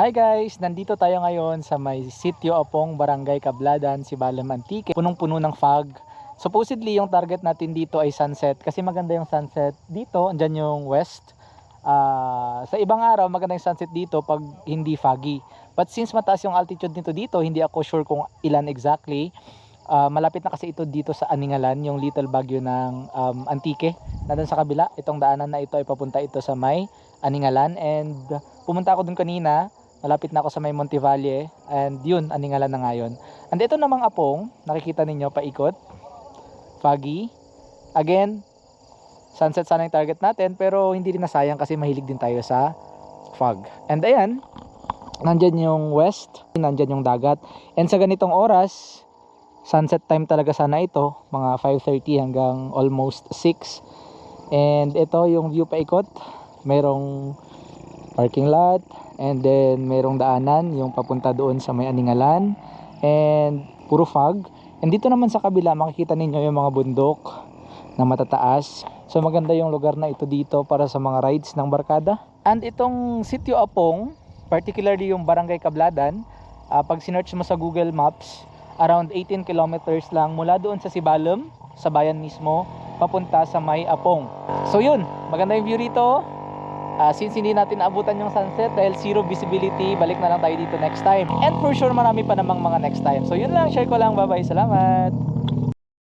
Hi guys! Nandito tayo ngayon sa may Sitio Apong, Barangay Cabladan, Sibalem, Antique. Punong-puno ng fog. Supposedly yung target natin dito ay sunset kasi maganda yung sunset dito. Andyan yung west. Sa ibang araw maganda yung sunset dito pag hindi foggy. But since mataas yung altitude nito dito, hindi ako sure kung ilan exactly. Malapit na kasi ito dito sa Aningalan, yung little bagyo ng Antique. Nandun sa kabila, itong daanan na ito ay papunta ito sa may Aningalan. And pumunta ako dun kanina. Malapit na ako sa may Montevalle and yun, Aningalan na ngayon. And ito namang Apong, nakikita ninyo paikot, foggy. Again, sunset sana yung target natin pero hindi rin nasayang kasi mahilig din tayo sa fog. And ayan, nandyan yung west, nandyan yung dagat. And sa ganitong oras, sunset time talaga sana ito, mga 5:30 hanggang almost 6. And ito yung view paikot, merong parking lot. And then merong daanan yung papunta doon sa may Aningalan. And puro fog. And dito naman sa kabila makikita ninyo yung mga bundok na matataas. So maganda yung lugar na ito dito para sa mga rides ng barkada. And itong Sitio Apong, particularly yung Barangay Cabladan, pag sinearch mo sa Google Maps, around 18 kilometers lang mula doon sa Sibalem, sa bayan mismo, papunta sa may Apong. So yun, maganda yung view rito. Since hindi natin naabutan yung sunset dahil zero visibility, balik na lang tayo dito next time. And for sure marami pa namang mga next time. So yun lang, share ko lang, bye bye, salamat.